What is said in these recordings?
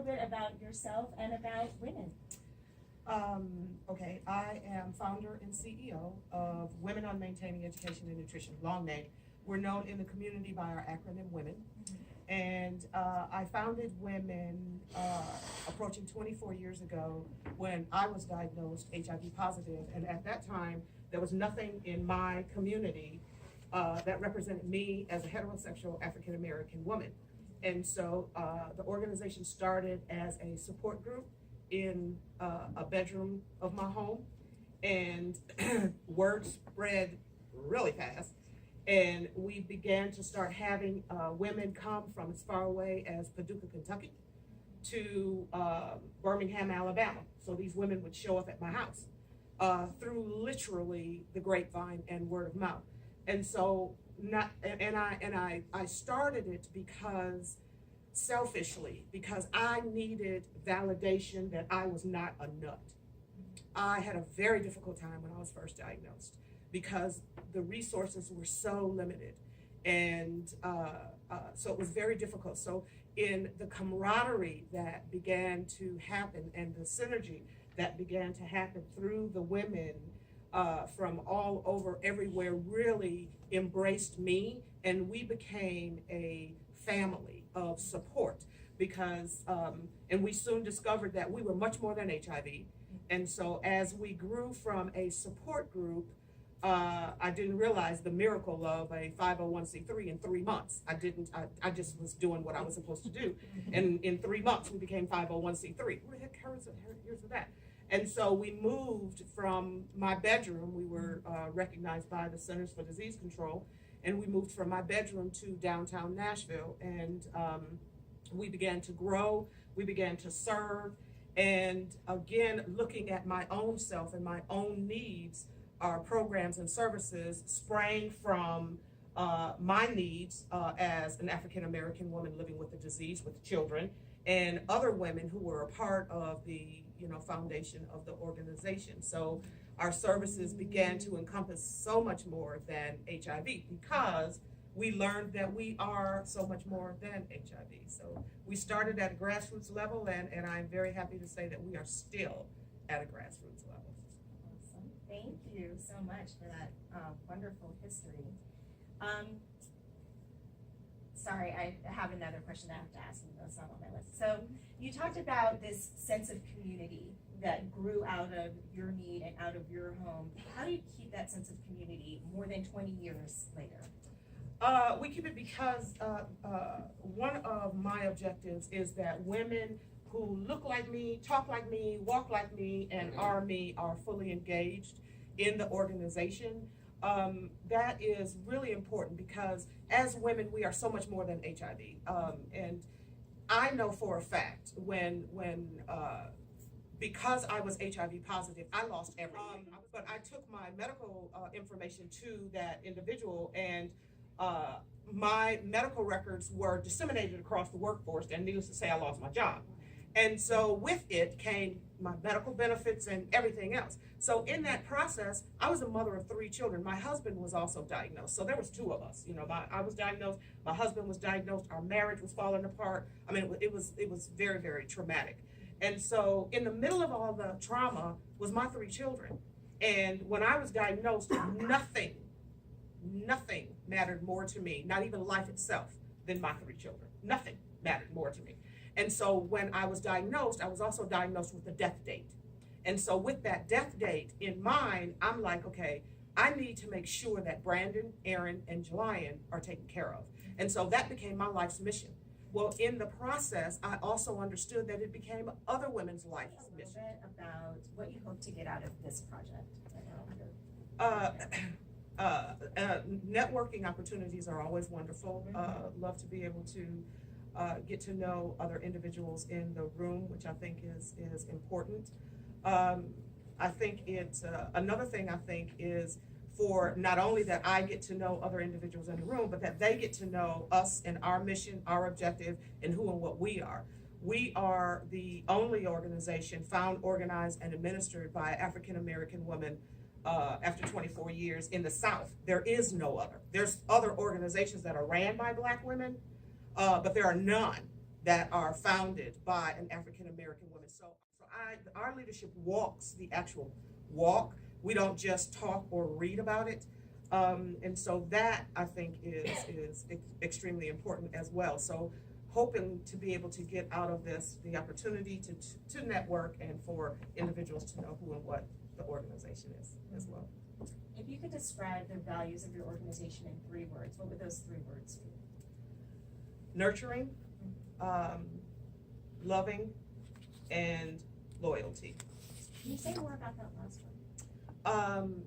little bit about yourself and about women. Okay, I am founder and CEO of Women on Maintaining Education and Nutrition, long name. We're known in the community by our acronym WOMEN. And I founded Women approaching 24 years ago when I was diagnosed HIV positive. And at that time, there was nothing in my community that represented me as a heterosexual African-American woman. And so the organization started as a support group in a bedroom of my home, and word spread really fast. And we began to start having women come from as far away as Paducah, Kentucky to Birmingham, Alabama. So these women would show up at my house through literally the grapevine and word of mouth. And so I started it because selfishly, because I needed validation that I was not a nut. I had a very difficult time when I was first diagnosed because the resources were so limited, and so it was very difficult. So in the camaraderie that began to happen and the synergy that began to happen through the women from all over everywhere really embraced me, and we became a family of support because, and we soon discovered that we were much more than HIV. And so as we grew from a support group, I didn't realize the miracle of a 501c3 in 3 months. I just was doing what I was supposed to do. And in 3 months, we became 501c3. Where the heck, here's that. And so we moved from my bedroom. We were recognized by the Centers for Disease Control. And we moved from my bedroom to downtown Nashville, and we began to grow, we began to serve, and again, looking at my own self and my own needs, our programs and services sprang from my needs as an African-American woman living with the disease with children, and other women who were a part of the foundation of the organization. So our services began to encompass so much more than HIV because we learned that we are so much more than HIV. So we started at a grassroots level, and I'm very happy to say that we are still at a grassroots level. Awesome. Thank you so much for that wonderful history. Sorry, I have another question I have to ask, and that's not on my list. So you talked about this sense of community that grew out of your need and out of your home. How do you keep that sense of community more than 20 years later? We keep it because one of my objectives is that women who look like me, talk like me, walk like me, and are me are fully engaged in the organization. That is really important because as women, we are so much more than HIV. And I know for a fact because I was HIV positive, I lost everything. But I took my medical information to that individual, and my medical records were disseminated across the workforce, and needless to say, I lost my job. And so with it came my medical benefits and everything else. So in that process, I was a mother of 3 children. My husband was also diagnosed. So there was 2 of us. I was diagnosed, my husband was diagnosed, our marriage was falling apart. I mean, it was very, very traumatic. And so in the middle of all the trauma was my 3 children. And when I was diagnosed, nothing mattered more to me, not even life itself, than my 3 children. Nothing mattered more to me. And so when I was diagnosed, I was also diagnosed with a death date. And so with that death date in mind, I'm like, okay, I need to make sure that Brandon, Aaron, and Jelian are taken care of. And so that became my life's mission. Well, in the process, I also understood that it became other women's life's mission. A little bit about what you hope to get out of this project. Networking opportunities are always wonderful. Love to be able to get to know other individuals in the room, which I think is important. I think it's another thing I think is for not only that I get to know other individuals in the room, but that they get to know us and our mission, our objective, and who and what we are. We are the only organization found, organized, and administered by African American women after 24 years in the South. There is no other. There's other organizations that are ran by Black women, but there are none that are founded by an African American woman. Our leadership walks the actual walk. We don't just talk or read about it. And so that I think is extremely important as well. So hoping to be able to get out of this the opportunity to network and for individuals to know who and what the organization is as well. If you could describe the values of your organization in 3 words, what would those 3 words be? Nurturing, loving, and loyalty. Can you say more about that last one?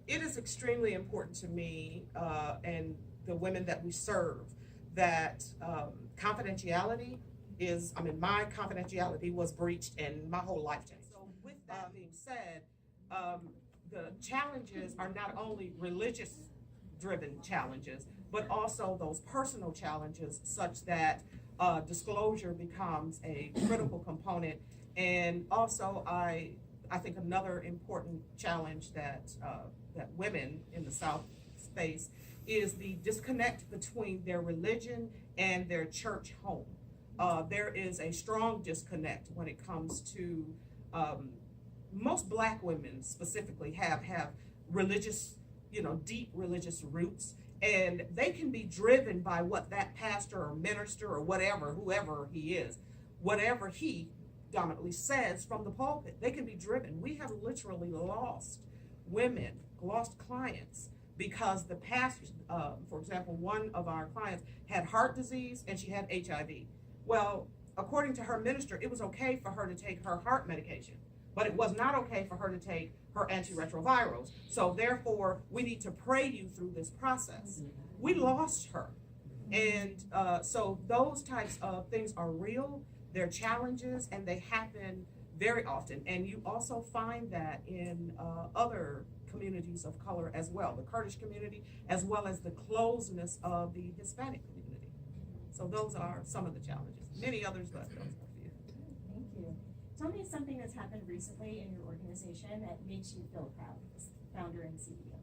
It is extremely important to me and the women that we serve that confidentiality is, my confidentiality was breached in my whole lifetime. So with that being said, the challenges are not only religious-driven challenges, but also those personal challenges such that disclosure becomes a critical component. And also, I think another important challenge that women in the South face is the disconnect between their religion and their church home. There is a strong disconnect when it comes to most Black women specifically have religious, deep religious roots, and they can be driven by what that pastor or minister or whoever he is, whatever he dominantly says from the pulpit. They can be driven. We have literally lost women, lost clients because the pastor, for example, one of our clients had heart disease and she had HIV. Well, according to her minister, it was okay for her to take her heart medication, but it was not okay for her to take her antiretrovirals. So therefore, we need to pray you through this process. We lost her. And so those types of things are real, they're challenges, and they happen very often. And you also find that in other communities of color as well, the Kurdish community, as well as the closeness of the Hispanic community. So those are some of the challenges. Many others, but those are a few. Thank you. Tell me something that's happened recently in your organization that makes you feel proud as founder and CEO.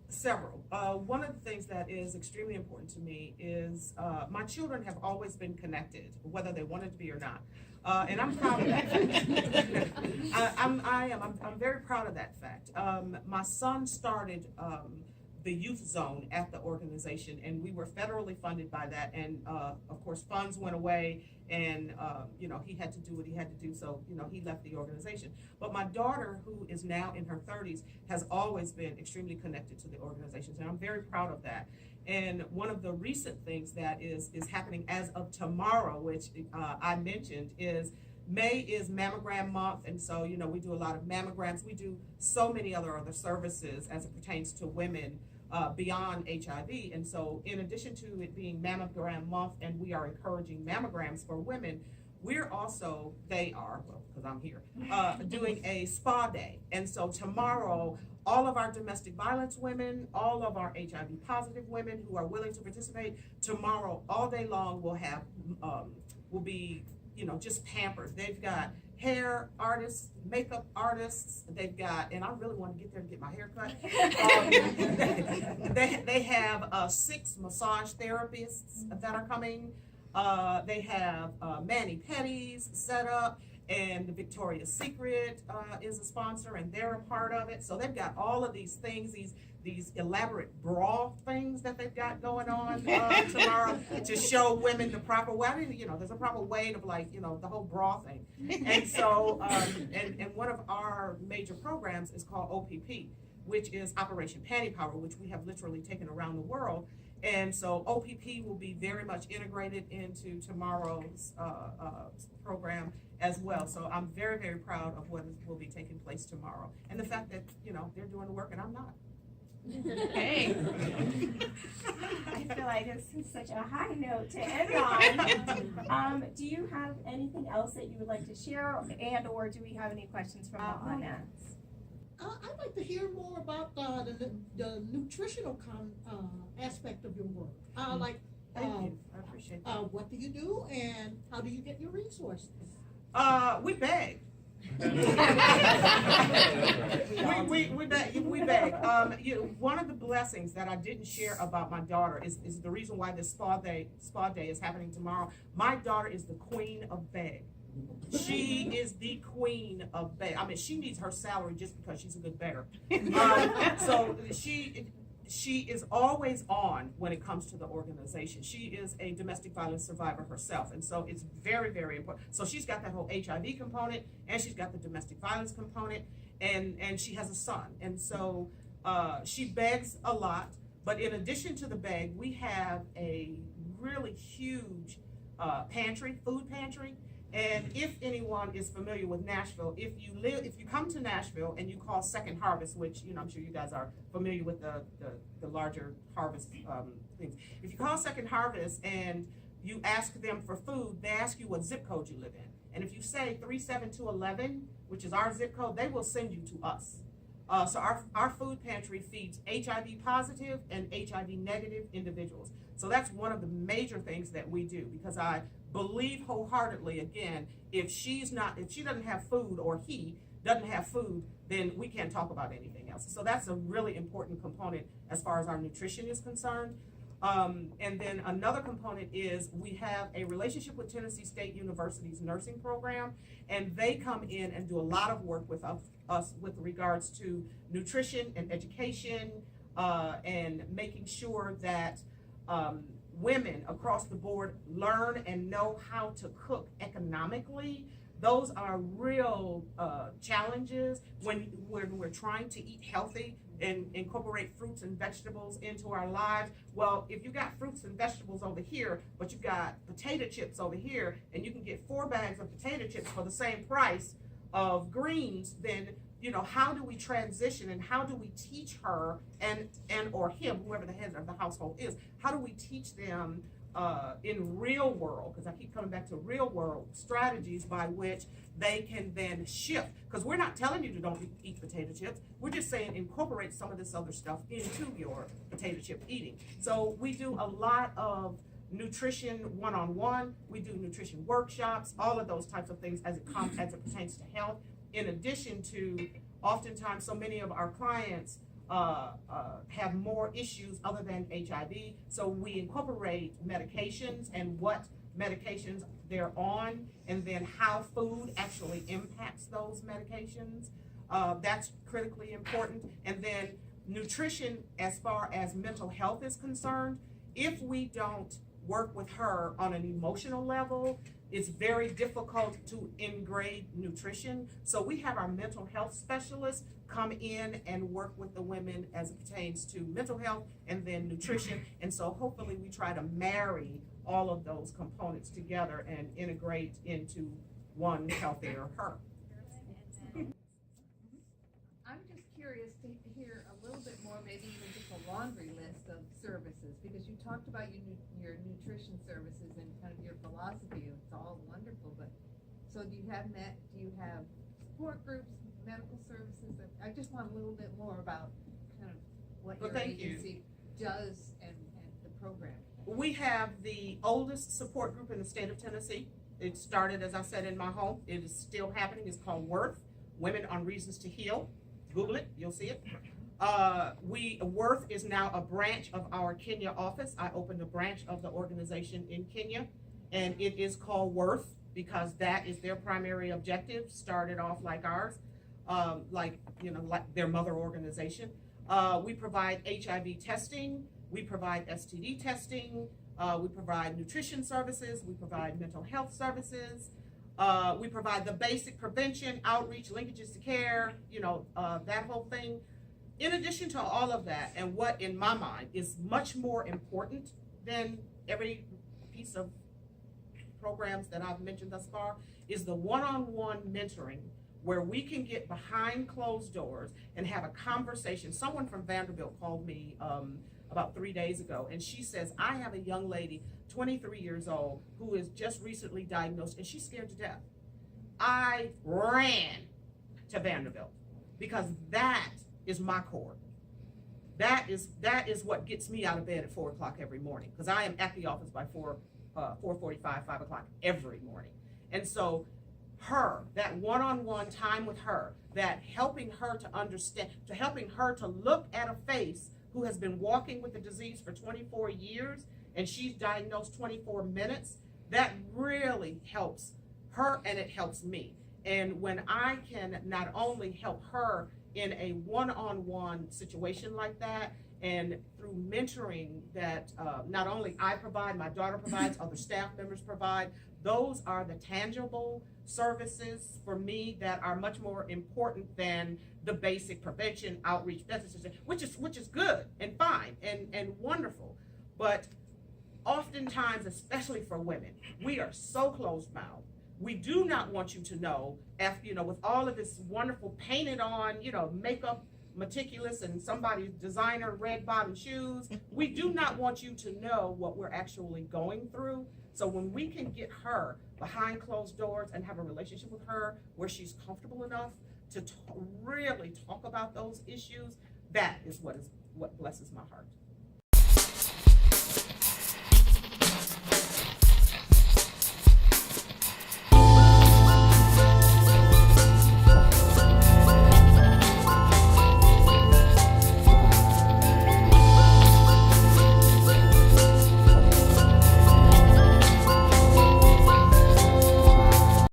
Several. One of the things that is extremely important to me is my children have always been connected, whether they wanted to be or not. And I'm proud of that fact. I'm very proud of that fact. My son started the youth zone at the organization, and we were federally funded by that. And of course, funds went away, and he had to do what he had to do, so he left the organization. But my daughter, who is now in her 30s, has always been extremely connected to the organizations, and I'm very proud of that. And one of the recent things that is happening as of tomorrow, which I mentioned, is May is mammogram month, and so we do a lot of mammograms. We do so many other services as it pertains to women beyond HIV. And so in addition to it being mammogram month and we are encouraging mammograms for women, we're also, because I'm here, doing a spa day. And so tomorrow, all of our domestic violence women, all of our HIV positive women who are willing to participate, tomorrow all day long will be just pampered. They've got hair artists, makeup artists, they've got, and I really want to get there and get my hair cut. They have 6 massage therapists that are coming. They have mani-pedis set up, and Victoria's Secret is a sponsor, and they're a part of it. So they've got all of these things, these elaborate bra things that they've got going on tomorrow to show women the proper way. I mean, there's a proper way of the whole bra thing. And so, and one of our major programs is called OPP, which is Operation Panty Power, which we have literally taken around the world. And so OPP will be very much integrated into tomorrow's program as well. So I'm very, very proud of what will be taking place tomorrow. And the fact that, they're doing the work and I'm not. Hey. I feel like this is such a high note to end on. Do you have anything else that you would like to share, and or do we have any questions from the audience? I'd like to hear more about the nutritional aspect of your work. Thank you. I appreciate that. What do you do, and how do you get your resources? We beg. We beg. One of the blessings that I didn't share about my daughter is the reason why this spa day is happening tomorrow. My daughter is the queen of beg. She is the queen of beg. I mean, she needs her salary just because she's a good beggar. So she is always on when it comes to the organization. She is a domestic violence survivor herself, and so it's very, very important. So she's got that whole HIV component, and she's got the domestic violence component, and she has a son, and so she begs a lot. But in addition to the beg, we have a really huge food pantry. And if anyone is familiar with Nashville, if you come to Nashville and you call Second Harvest, which I'm sure you guys are familiar with the larger harvest things. If you call Second Harvest and you ask them for food, they ask you what zip code you live in. And if you say 37211, which is our zip code, they will send you to us. So our food pantry feeds HIV positive and HIV negative individuals. So that's one of the major things that we do, because I believe wholeheartedly, again, if she doesn't have food, or he doesn't have food, then we can't talk about anything else. So that's a really important component as far as our nutrition is concerned. And then another component is we have a relationship with Tennessee State University's nursing program, and they come in and do a lot of work with us with regards to nutrition and education, and making sure that women across the board learn and know how to cook economically. Those are real challenges when we're trying to eat healthy and incorporate fruits and vegetables into our lives. Well, if you got fruits and vegetables over here, but you've got potato chips over here, and you can get 4 bags of potato chips for the same price of greens, then how do we transition, and how do we teach her and or him, whoever the head of the household is, how do we teach them in real world, because I keep coming back to real world strategies by which they can then shift, because we're not telling you to don't eat potato chips, we're just saying incorporate some of this other stuff into your potato chip eating. So we do a lot of nutrition one-on-one, we do nutrition workshops, all of those types of things as it pertains to health. In addition to, oftentimes, so many of our clients have more issues other than HIV. So we incorporate medications and what medications they're on, and then how food actually impacts those medications. That's critically important. And then nutrition, as far as mental health is concerned, if we don't work with her on an emotional level, it's very difficult to integrate nutrition. So we have our mental health specialists come in and work with the women as it pertains to mental health and then nutrition. And so hopefully we try to marry all of those components together and integrate into one healthier her. I'm just curious to hear a little bit more, maybe even just a laundry list of services, because you talked about your nutrition services and kind of your philosophy. It's all wonderful, but so do you have support groups, medical services? I just want a little bit more about kind of what your agency does and the program. We have the oldest support group in the state of Tennessee. It started, as I said, in my home. It is still happening. It's called WORTH, Women on Reasons to Heal. Google it, you'll see it. WORTH is now a branch of our Kenya office. I opened a branch of the organization in Kenya, and it is called WORTH because that is their primary objective. Started off like ours, like their mother organization. We provide HIV testing. We provide STD testing. We provide nutrition services. We provide mental health services. We provide the basic prevention, outreach, linkages to care, that whole thing. In addition to all of that, and what in my mind is much more important than every piece of programs that I've mentioned thus far, is the one-on-one mentoring where we can get behind closed doors and have a conversation. Someone from Vanderbilt called me about 3 days ago, and she says, I have a young lady, 23 years old, who is just recently diagnosed, and she's scared to death. I ran to Vanderbilt because that is my core. That is what gets me out of bed at 4 o'clock every morning, because I am at the office by 4:45, 5 o'clock every morning. And so her, that one-on-one time with her, that helping her to understand, to helping her to look at a face who has been walking with the disease for 24 years and she's diagnosed 24 minutes, that really helps her and it helps me. And when I can not only help her in a one-on-one situation like that, and through mentoring that not only I provide, my daughter provides, other staff members provide, those are the tangible services for me that are much more important than the basic prevention, outreach, messages, which is good and fine and wonderful. But oftentimes, especially for women, we are so closed-mouthed. We do not want you to know, with all of this wonderful painted on, makeup, meticulous, and somebody's designer red bottom shoes. We do not want you to know what we're actually going through. So when we can get her behind closed doors and have a relationship with her where she's comfortable enough to really talk about those issues, that is what blesses my heart.